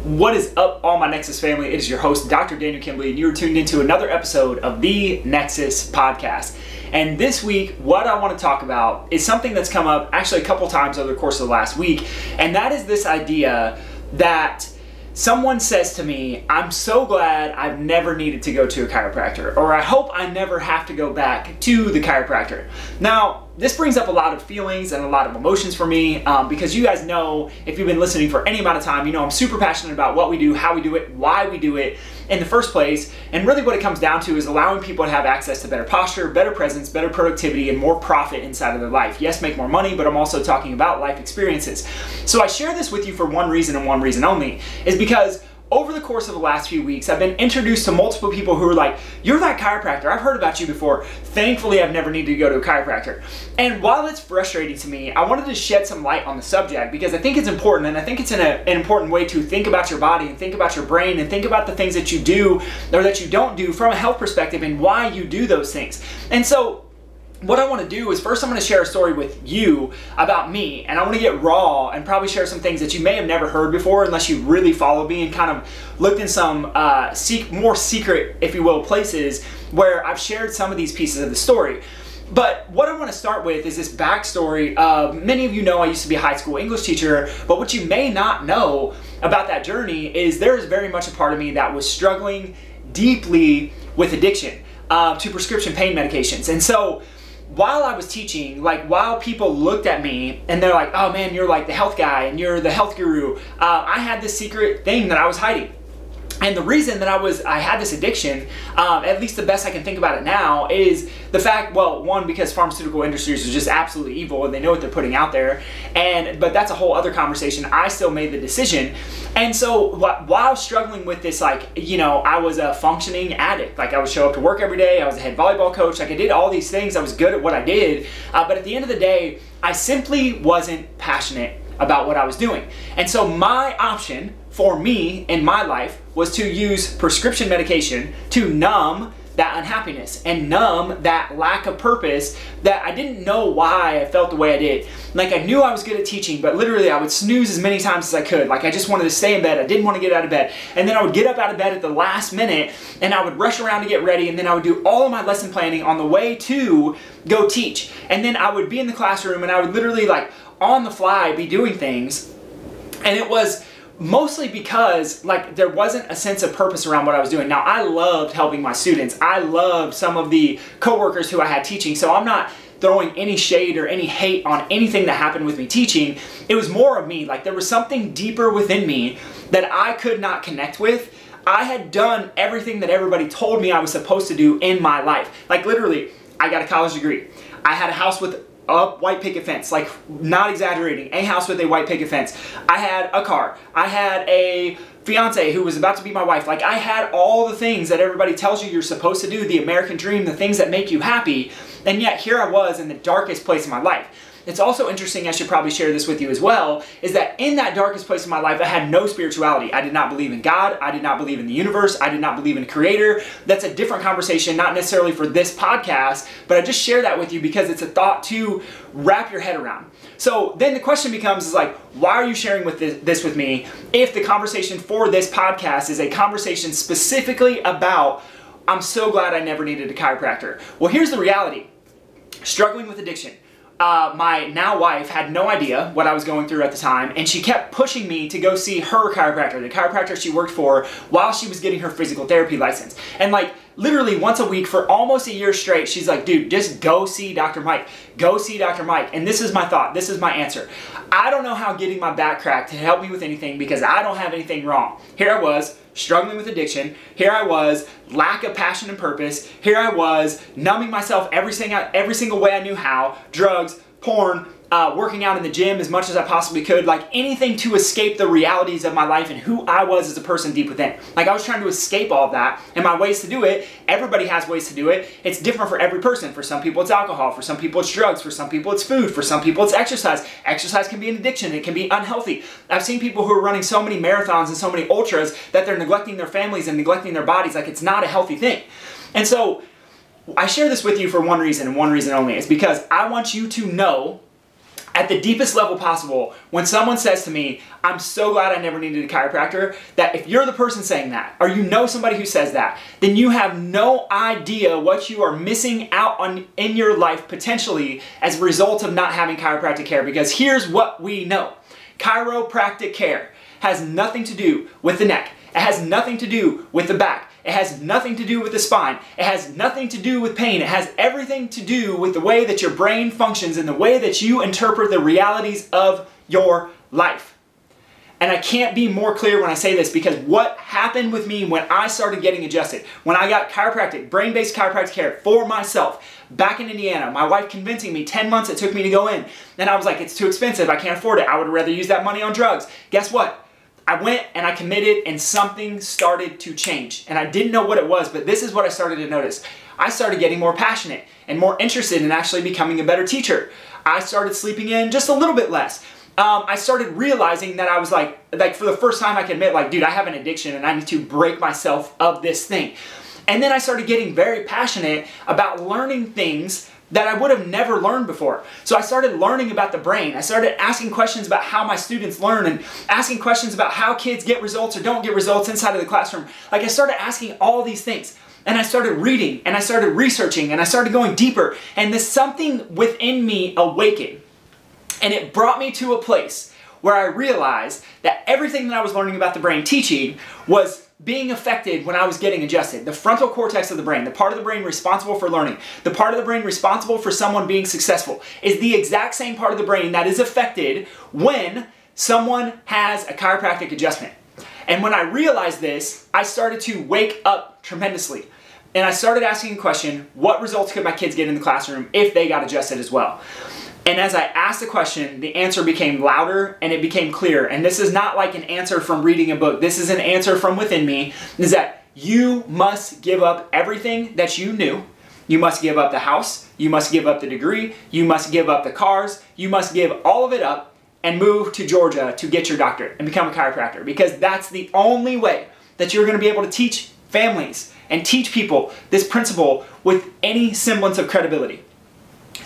What is up, all my Nexus family? It is your host, Dr. Daniel Kimbley, and you are tuned into another episode of the Nexus Podcast. And this week, what I want to talk about is something that's come up actually a couple times over the course of the last week, and that is this idea that someone says to me, I'm so glad I've never needed to go to a chiropractor, or I hope I never have to go back to the chiropractor. Now, this brings up a lot of feelings and a lot of emotions for me because you guys know, if you've been listening for any amount of time, you know I'm super passionate about what we do, how we do it, why we do it in the first place. And really what it comes down to is allowing people to have access to better posture, better presence, better productivity, and more profit inside of their life. Yes, make more money, but I'm also talking about life experiences. So I share this with you for one reason and one reason only, is because over the course of the last few weeks, I've been introduced to multiple people who are like, you're that chiropractor, I've heard about you before. Thankfully, I've never needed to go to a chiropractor. And while it's frustrating to me, I wanted to shed some light on the subject because I think it's important, and I think it's an important way to think about your body and think about your brain and think about the things that you do or that you don't do from a health perspective and why you do those things. And so what I want to do is first I'm going to share a story with you about me, and I want to get raw and probably share some things that you may have never heard before unless you really followed me and kind of looked in some more secret, if you will, places where I've shared some of these pieces of the story. But what I want to start with is this backstory. Many of you know I used to be a high school English teacher, but what you may not know about that journey is there is very much a part of me that was struggling deeply with addiction to prescription pain medications. And so while I was teaching, while people looked at me and they're like, oh man, you're like the health guy and you're the health guru, I had this secret thing that I was hiding. And the reason that I had this addiction, at least the best I can think about it now, is the fact, well, one, because pharmaceutical industries are just absolutely evil and they know what they're putting out there. But that's a whole other conversation. I still made the decision. And so while struggling with this, I was a functioning addict. I would show up to work every day. I was a head volleyball coach. I did all these things. I was good at what I did. But at the end of the day, I simply wasn't passionate about what I was doing. And so my option for me in my life was to use prescription medication to numb that unhappiness and numb that lack of purpose that I didn't know why I felt the way I did. I knew I was good at teaching, but literally I would snooze as many times as I could. I just wanted to stay in bed. I didn't want to get out of bed. And then I would get up out of bed at the last minute and I would rush around to get ready, and then I would do all of my lesson planning on the way to go teach. And then I would be in the classroom and I would literally on the fly be doing things. And it was mostly because there wasn't a sense of purpose around what I was doing. Now, I loved helping my students. I loved some of the coworkers who I had teaching, so I'm not throwing any shade or any hate on anything that happened with me teaching. It was more of me. There was something deeper within me that I could not connect with. I had done everything that everybody told me I was supposed to do in my life. Literally, I got a college degree. I had a house with a white picket fence, not exaggerating, a house with a white picket fence. I had a car. I had a fiance who was about to be my wife. I had all the things that everybody tells you you're supposed to do, the American dream, the things that make you happy, and yet here I was in the darkest place of my life. It's also interesting, I should probably share this with you as well, is that in that darkest place of my life, I had no spirituality. I did not believe in God. I did not believe in the universe. I did not believe in a creator. That's a different conversation, not necessarily for this podcast, but I just share that with you because it's a thought to wrap your head around. So then the question becomes, why are you sharing this with me if the conversation for this podcast is a conversation specifically about, I'm so glad I never needed a chiropractor? Well, here's the reality. Struggling with addiction. My now wife had no idea what I was going through at the time, and she kept pushing me to go see her chiropractor, the chiropractor she worked for while she was getting her physical therapy license. And literally once a week for almost a year straight, she's like, dude, just go see Dr. Mike. Go see Dr. Mike. And this is my thought. This is my answer. I don't know how getting my back cracked to help me with anything because I don't have anything wrong. Here I was, struggling with addiction. Here I was, lack of passion and purpose. Here I was, numbing myself every single way I knew how. Drugs, porn, working out in the gym as much as I possibly could, anything to escape the realities of my life and who I was as a person deep within. I was trying to escape all of that, and my ways to do it, everybody has ways to do it. It's different for every person. For some people it's alcohol, for some people it's drugs, for some people it's food, for some people it's exercise. Exercise can be an addiction, it can be unhealthy. I've seen people who are running so many marathons and so many ultras that they're neglecting their families and neglecting their bodies. It's not a healthy thing. And so I share this with you for one reason and one reason only. It's because I want you to know at the deepest level possible, when someone says to me, I'm so glad I never needed a chiropractor, that if you're the person saying that, or you know somebody who says that, then you have no idea what you are missing out on in your life potentially as a result of not having chiropractic care. Because here's what we know. Chiropractic care has nothing to do with the neck. It has nothing to do with the back. It has nothing to do with the spine. It has nothing to do with pain. It has everything to do with the way that your brain functions and the way that you interpret the realities of your life. And I can't be more clear when I say this, because what happened with me when I started getting adjusted, when I got chiropractic, brain-based chiropractic care for myself back in Indiana, my wife convincing me, 10 months it took me to go in, and I was like, it's too expensive, I can't afford it, I would rather use that money on drugs. Guess what? I went and I committed, and something started to change. And I didn't know what it was, but this is what I started to notice. I started getting more passionate and more interested in actually becoming a better teacher. I started sleeping in just a little bit less. I started realizing that I was like for the first time I can admit, like, dude, I have an addiction and I need to break myself of this thing. And then I started getting very passionate about learning things that I would have never learned before. So I started learning about the brain. I started asking questions about how my students learn, and asking questions about how kids get results or don't get results inside of the classroom. Like, I started asking all these things, and I started reading, and I started researching, and I started going deeper, and this something within me awakened. And it brought me to a place where I realized that everything that I was learning about the brain teaching was being affected when I was getting adjusted. The frontal cortex of the brain, the part of the brain responsible for learning, the part of the brain responsible for someone being successful, is the exact same part of the brain that is affected when someone has a chiropractic adjustment. And when I realized this, I started to wake up tremendously. And I started asking a question, what results could my kids get in the classroom if they got adjusted as well? And as I asked the question, the answer became louder and it became clear. And this is not like an answer from reading a book. This is an answer from within me, is that you must give up everything that you knew. You must give up the house. You must give up the degree. You must give up the cars. You must give all of it up and move to Georgia to get your doctorate and become a chiropractor. Because that's the only way that you're going to be able to teach families and teach people this principle with any semblance of credibility.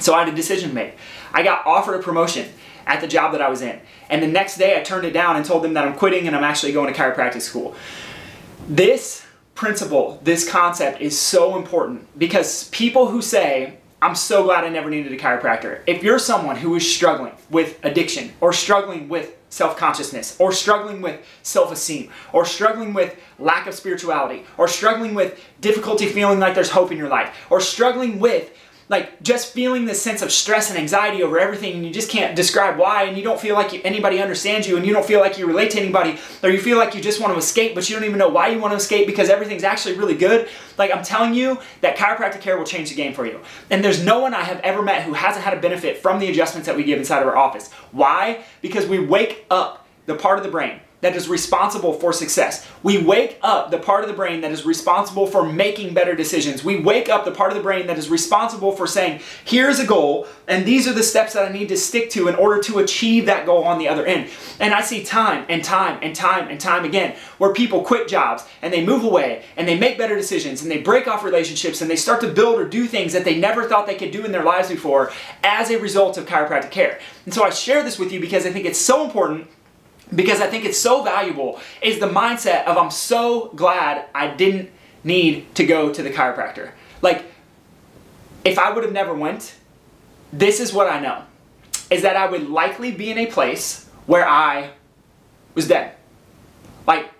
So I had a decision to make. I got offered a promotion at the job that I was in. And the next day I turned it down and told them that I'm quitting and I'm actually going to chiropractic school. This principle, this concept is so important, because people who say, I'm so glad I never needed a chiropractor. If you're someone who is struggling with addiction, or struggling with self-consciousness, or struggling with self-esteem, or struggling with lack of spirituality, or struggling with difficulty feeling like there's hope in your life, or struggling with like just feeling this sense of stress and anxiety over everything, and you just can't describe why, and you don't feel like anybody understands you, and you don't feel like you relate to anybody, or you feel like you just want to escape, but you don't even know why you want to escape because everything's actually really good. Like, I'm telling you that chiropractic care will change the game for you. And there's no one I have ever met who hasn't had a benefit from the adjustments that we give inside of our office. Why? Because we wake up the part of the brain that is responsible for success. We wake up the part of the brain that is responsible for making better decisions. We wake up the part of the brain that is responsible for saying, here's a goal, and these are the steps that I need to stick to in order to achieve that goal on the other end. And I see time and time and time and time again where people quit jobs and they move away and they make better decisions and they break off relationships and they start to build or do things that they never thought they could do in their lives before as a result of chiropractic care. And so I share this with you because I think it's so important, because I think it's so valuable, is the mindset of, I'm so glad I didn't need to go to the chiropractor. Like, if I would have never went, this is what I know, is that I would likely be in a place where I was dead. Like,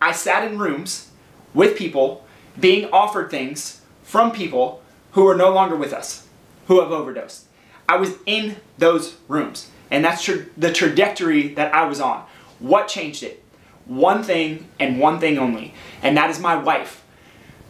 I sat in rooms with people being offered things from people who are no longer with us, who have overdosed. I was in those rooms, and that's the trajectory that I was on. What changed it? One thing and one thing only, and that is my wife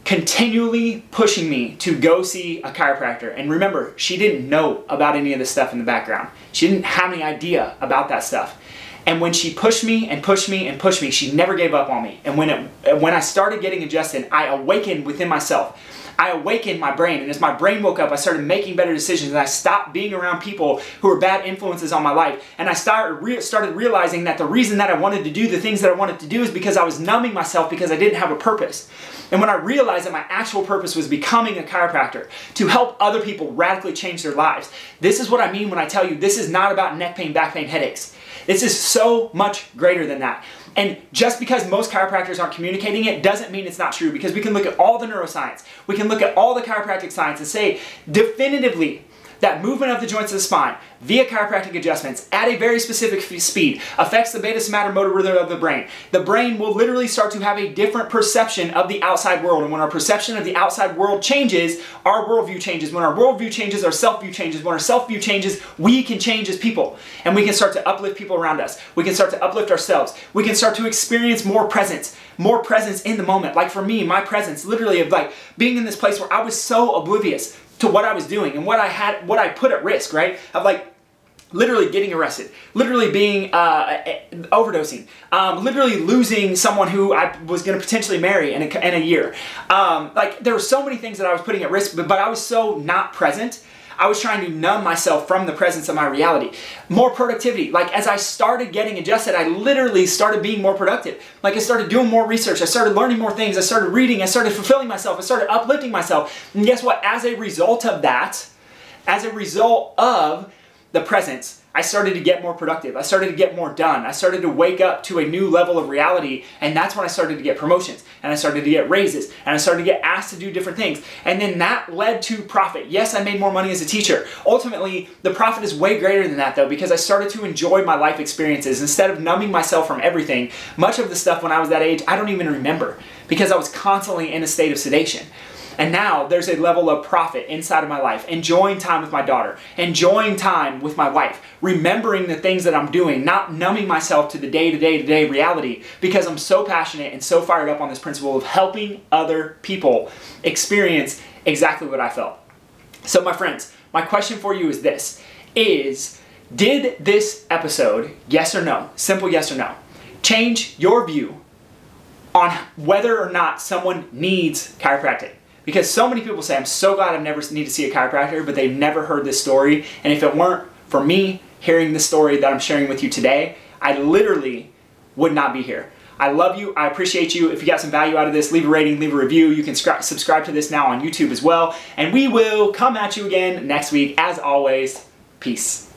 continually pushing me to go see a chiropractor. And remember, she didn't know about any of this stuff in the background. She didn't have any idea about that stuff. And when she pushed me and pushed me and pushed me, she never gave up on me. And when I started getting adjusted, I awakened within myself. I awakened my brain, and as my brain woke up, I started making better decisions, and I stopped being around people who were bad influences on my life, and I started realizing that the reason that I wanted to do the things that I wanted to do is because I was numbing myself because I didn't have a purpose. And when I realized that my actual purpose was becoming a chiropractor to help other people radically change their lives, this is what I mean when I tell you this is not about neck pain, back pain, headaches. This is so much greater than that. And just because most chiropractors aren't communicating it doesn't mean it's not true, because we can look at all the neuroscience, we can look at all the chiropractic science and say definitively that movement of the joints of the spine via chiropractic adjustments at a very specific speed affects the beta somatic motor rhythm of the brain. The brain will literally start to have a different perception of the outside world. And when our perception of the outside world changes, our worldview changes. When our worldview changes, our self-view changes. When our self-view changes, we can change as people. And we can start to uplift people around us. We can start to uplift ourselves. We can start to experience more presence in the moment. Like for me, my presence literally of like being in this place where I was so oblivious to what I was doing and what I put at risk, right? Of like literally getting arrested, literally being overdosing, literally losing someone who I was going to potentially marry in a year. Like there were so many things that I was putting at risk, but I was so not present. I was trying to numb myself from the presence of my reality. More productivity. Like as I started getting adjusted, I literally started being more productive. Like I started doing more research. I started learning more things. I started reading. I started fulfilling myself. I started uplifting myself. And guess what? As a result of that, as a result of the presence, I started to get more productive. I started to get more done. I started to wake up to a new level of reality, and that's when I started to get promotions, and I started to get raises, and I started to get asked to do different things. And then that led to profit. Yes, I made more money as a teacher. Ultimately, the profit is way greater than that though, because I started to enjoy my life experiences instead of numbing myself from everything. Much of the stuff when I was that age, I don't even remember because I was constantly in a state of sedation. And now there's a level of profit inside of my life, enjoying time with my daughter, enjoying time with my wife, remembering the things that I'm doing, not numbing myself to the day-to-day reality, because I'm so passionate and so fired up on this principle of helping other people experience exactly what I felt. So my friends, my question for you is this, did this episode, yes or no, simple yes or no, change your view on whether or not someone needs chiropractic? Because so many people say, I'm so glad I never need to see a chiropractor, but they've never heard this story. And if it weren't for me hearing the story that I'm sharing with you today, I literally would not be here. I love you. I appreciate you. If you got some value out of this, leave a rating, leave a review. You can subscribe to this now on YouTube as well. And we will come at you again next week. As always, peace.